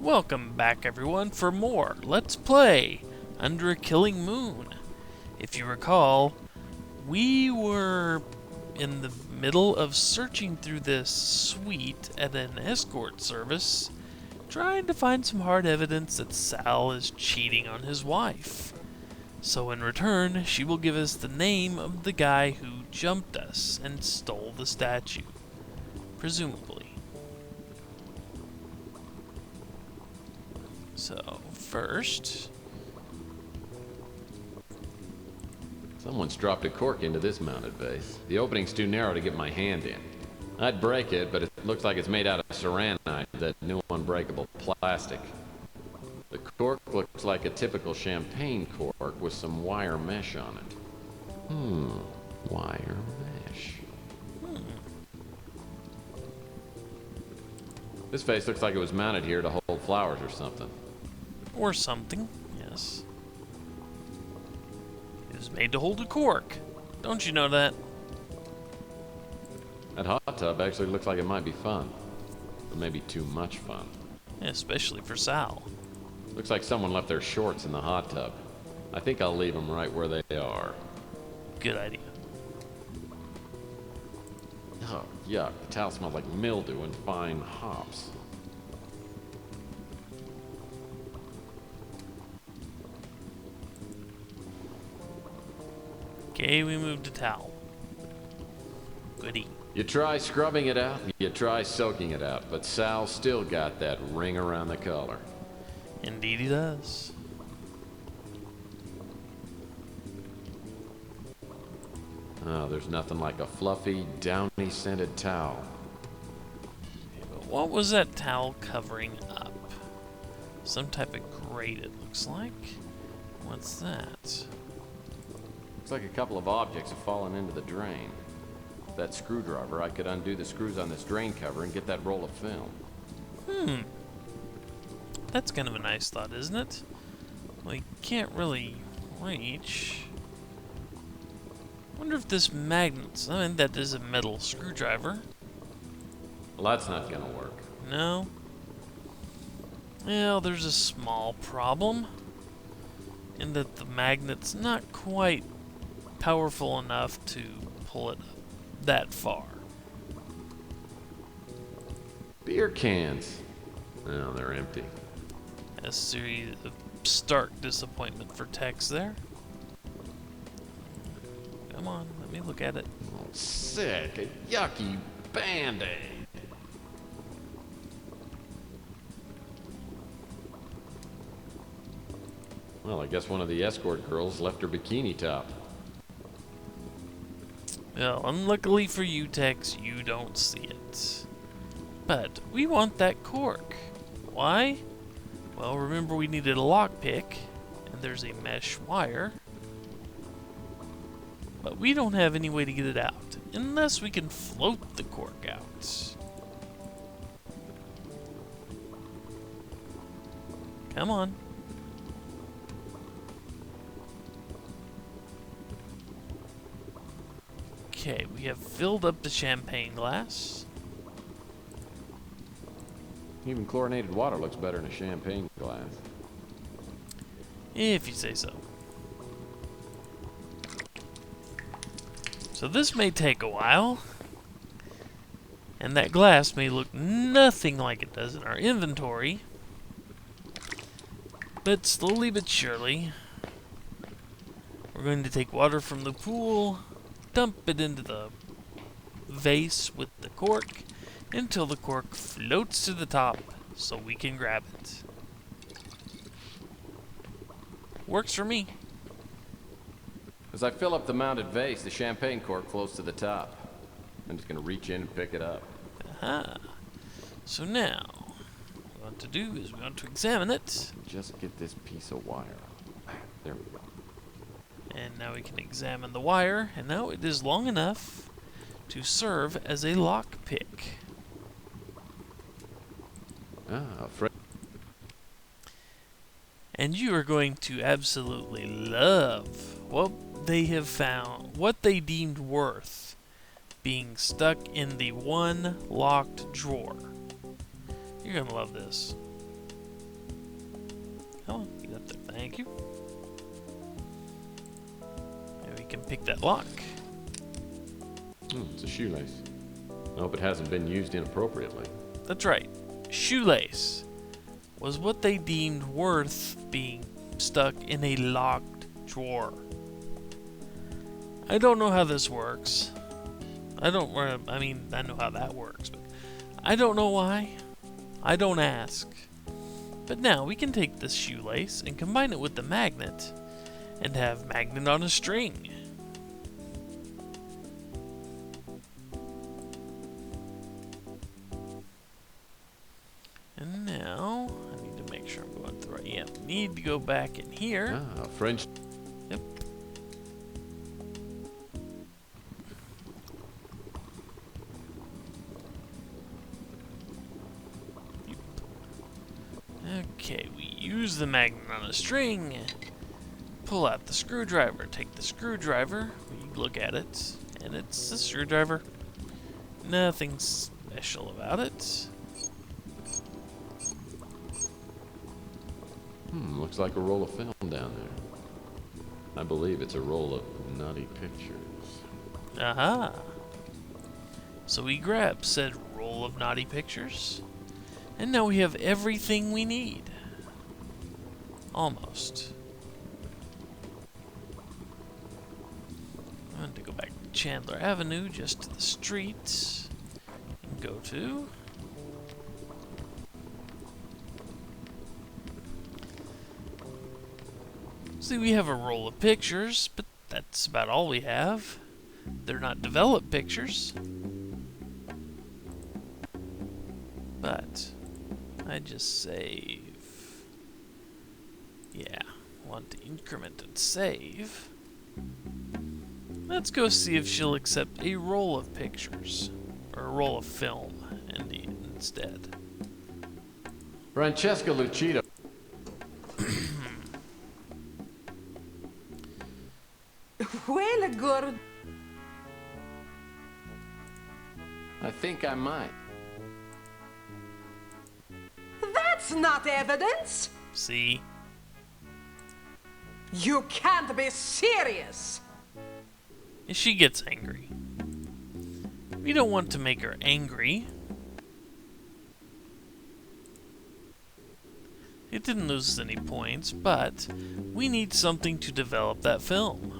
Welcome back everyone for more Let's Play Under a Killing Moon. If you recall, we were in the middle of searching through this suite at an escort service, trying to find some hard evidence that Sal is cheating on his wife. So in return, she will give us the name of the guy who jumped us and stole the statue. Presumably. So, first... Someone's dropped a cork into this mounted vase. The opening's too narrow to get my hand in. I'd break it, but it looks like it's made out of saranite, that new unbreakable plastic. The cork looks like a typical champagne cork with some wire mesh on it. Wire mesh. This vase looks like it was mounted here to hold flowers or something. Or something, yes. It was made to hold a cork. Don't you know that? That hot tub actually looks like it might be fun. But maybe too much fun. Especially for Sal. Looks like someone left their shorts in the hot tub. I think I'll leave them right where they are. Good idea. Oh, yuck. The towel smells like mildew and fine hops. Okay, we moved to towel. Goody. You try scrubbing it out, you try soaking it out, but Sal's still got that ring around the collar. Indeed he does. Oh, there's nothing like a fluffy, downy-scented towel. What was that towel covering up? Some type of grate, it looks like. What's that? Looks like a couple of objects have fallen into the drain. With that screwdriver, I could undo the screws on this drain cover and get that roll of film. That's kind of a nice thought, isn't it? Well, you can't really reach. Wonder if this magnet... I mean, that is a metal screwdriver. Well, that's not gonna work. No? Well, there's a small problem. In that the magnet's not quite powerful enough to pull it that far. Beer cans. Oh, they're empty. A series of stark disappointment for Tex there. Come on, let me look at it. Oh, sick. A yucky Band-Aid. Well, I guess one of the escort girls left her bikini top. Well, unluckily for you, Tex, you don't see it. But we want that cork. Why? Well, remember we needed a lockpick, and there's a mesh wire. But we don't have any way to get it out, unless we can float the cork out. Come on. Okay, we have filled up the champagne glass. Even chlorinated water looks better in a champagne glass. If you say so. So this may take a while. And that glass may look nothing like it does in our inventory. But slowly but surely, we're going to take water from the pool, dump it into the vase with the cork until the cork floats to the top so we can grab it. Works for me. As I fill up the mounted vase, the champagne cork floats to the top. I'm just going to reach in and pick it up. Aha. So now, what we want to do is we want to examine it. Just get this piece of wire. There we go. And now we can examine the wire, and now it is long enough to serve as a lockpick. Ah, And you are going to absolutely love what they have found, what they deemed worth being stuck in the one locked drawer. You're going to love this. Come on, get up there. Thank you. And we can pick that lock. It's a shoelace. I hope it hasn't been used inappropriately. That's right. Shoelace was what they deemed worth being stuck in a locked drawer. I don't know how this works. I mean, I know how that works, but I don't know why. I don't ask. But now we can take this shoelace and combine it with the magnet and have magnet on a string. And now I need to make sure I'm going through right. Yeah, need to go back in here. Ah, French. Yep. Okay, we use the magnet on a string, pull out the screwdriver, take the screwdriver, we look at it, and it's a screwdriver. Nothing special about it. Looks like a roll of film down there. I believe it's a roll of naughty pictures. Aha! So we grab said roll of naughty pictures, and now we have everything we need. Almost. I'm going to go back to Chandler Avenue, just to the street, and go to... See, we have a roll of pictures, but that's about all we have. They're not developed pictures. But I just save. Yeah, want to increment and save. Let's go see if she'll accept a roll of pictures, or a roll of film instead. Francesca Lucido. Well, good. I think I might. That's not evidence. See? You can't be serious. And she gets angry. We don't want to make her angry. It didn't lose us any points, but we need something to develop that film.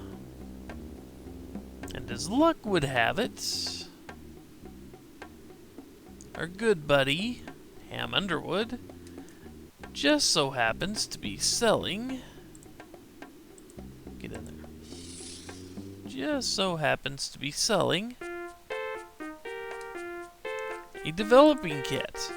And as luck would have it, our good buddy, Ham Underwood, just so happens to be selling... Get in there. Just so happens to be selling a developing kit.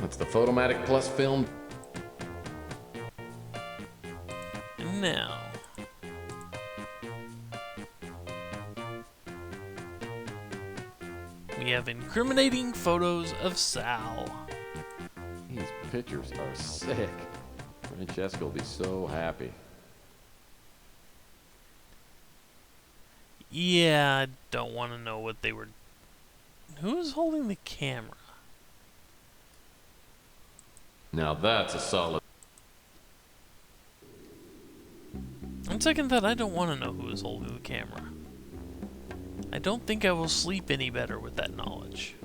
It's the Photomatic Plus film. And now, we have incriminating photos of Sal. These pictures are sick. Francesca will be so happy. Yeah, I don't want to know what they were... Who is holding the camera? Now that's a solid. On second thought, I don't want to know who is holding the camera. I don't think I will sleep any better with that knowledge.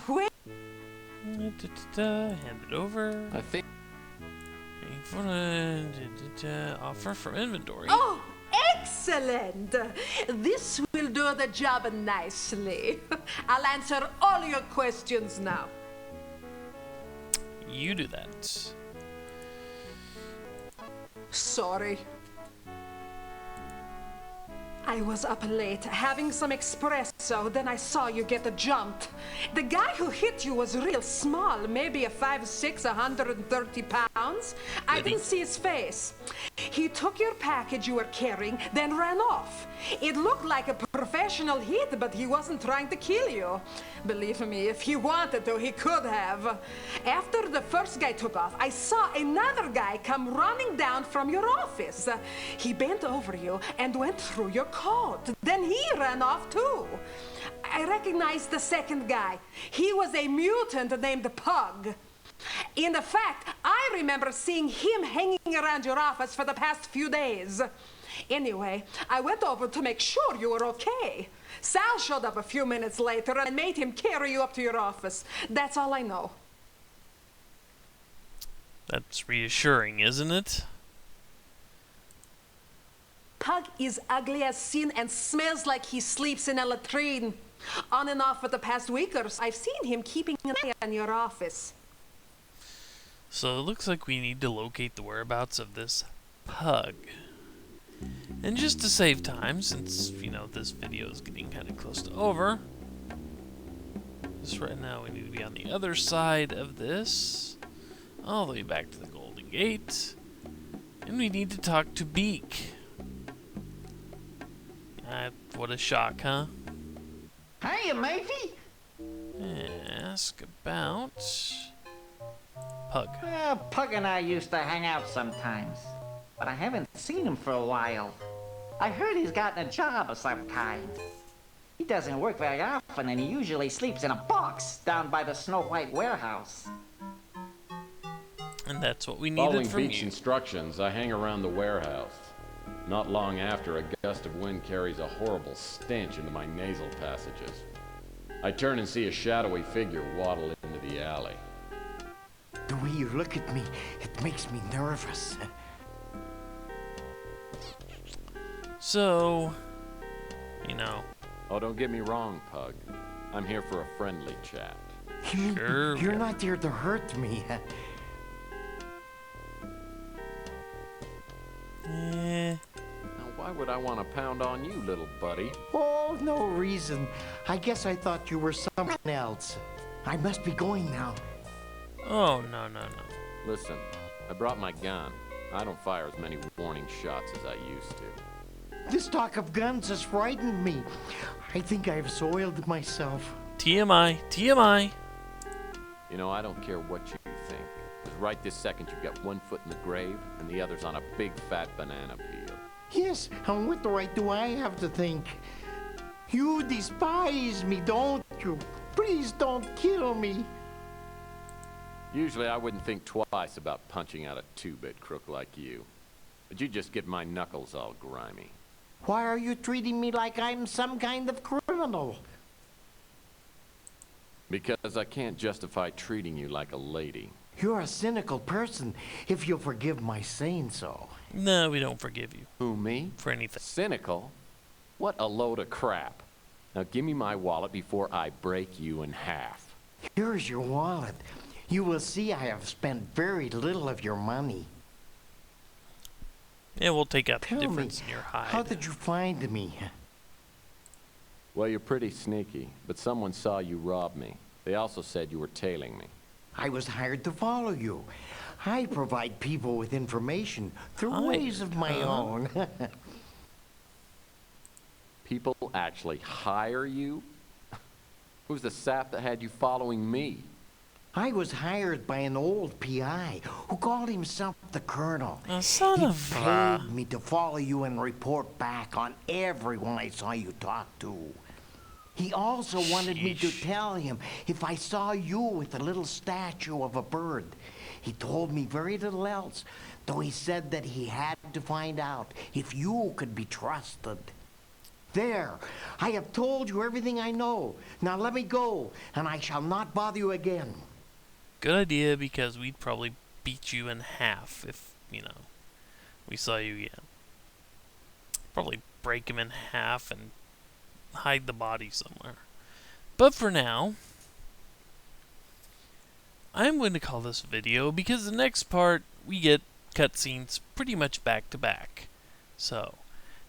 Well, Hand it over. I think. Offer from inventory. oh, excellent. This will do the job nicely. I'll answer all your questions now. You do that. Sorry. I was up late having some espresso, then I saw you get jumped. The guy who hit you was real small, maybe a 5'6", 130 pounds. I didn't see his face. He took your package you were carrying, then ran off. It looked like a professional hit, but he wasn't trying to kill you. Believe me, if he wanted to, he could have. After the first guy took off, I saw another guy come running down from your office. He bent over you and went through your coat. Then he ran off too. I recognized the second guy. He was a mutant named Pug. In fact, I remember seeing him hanging around your office for the past few days. Anyway, I went over to make sure you were okay. Sal showed up a few minutes later and made him carry you up to your office. That's all I know. That's reassuring, isn't it? Pug is ugly as sin and smells like he sleeps in a latrine. On and off for the past week or so, I've seen him keeping an eye on your office. So it looks like we need to locate the whereabouts of this Pug. And just to save time, since, you know, this video is getting kind of close to over, just right now we need to be on the other side of this, all the way back to the Golden Gate, and we need to talk to Beak. What a shock, huh? Hiya, matey. Ask about Pug. Pug and I used to hang out sometimes, but I haven't seen him for a while. I heard he's gotten a job of some kind. He doesn't work very often, and he usually sleeps in a box down by the Snow White warehouse. And that's what we needed Following from Beak's you. instructions, I hang around the warehouse. Not long after, a gust of wind carries a horrible stench into my nasal passages. I turn and see a shadowy figure waddle into the alley. The way you look at me, it makes me nervous. So, you know, Oh, don't get me wrong, Pug. I'm here for a friendly chat. You mean Sure, you're yeah. not here to hurt me? eh, Now, why would I want to pound on you, little buddy? Oh, no reason. I guess I thought you were someone else. I must be going now. oh, no. Listen, I brought my gun. I don't fire as many warning shots as I used to. This talk of guns has frightened me. I think I've soiled myself. TMI. You know, I don't care what you think. 'Cause right this second, you've got one foot in the grave, and the other's on a big fat banana peel. Yes, and what right do I have to think? You despise me, don't you? Please don't kill me. Usually, I wouldn't think twice about punching out a two-bit crook like you. But you just get my knuckles all grimy. Why are you treating me like I'm some kind of criminal? Because I can't justify treating you like a lady. You're a cynical person, if you'll forgive my saying so. No, we don't forgive you Who, me? for anything. Cynical? What a load of crap. Now give me my wallet before I break you in half. Here's your wallet. You will see I have spent very little of your money. Yeah, we'll take out the Tell me, difference in your hide. how did you find me? Well, you're pretty sneaky, but someone saw you rob me. They also said you were tailing me. I was hired to follow you. I provide people with information through ways of my own. People actually hire you? Who's the sap that had you following me? I was hired by an old PI who called himself the Colonel. Oh, son He of paid me to follow you and report back on everyone I saw you talk to. He also wanted me to Sheesh. tell him if I saw you with a little statue of a bird. He told me very little else, though he said that he had to find out if you could be trusted. There, I have told you everything I know. Now let me go, and I shall not bother you again. Good idea, because we'd probably beat you in half if, you know, we saw you again. Probably break him in half and hide the body somewhere. But for now, I'm going to call this a video because the next part we get cutscenes pretty much back to back. So,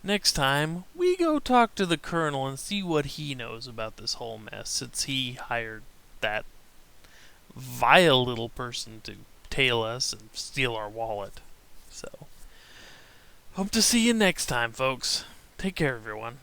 next time we go talk to the Colonel and see what he knows about this whole mess, since he hired that vile little person to tail us and steal our wallet. So, hope to see you next time, folks. Take care, everyone.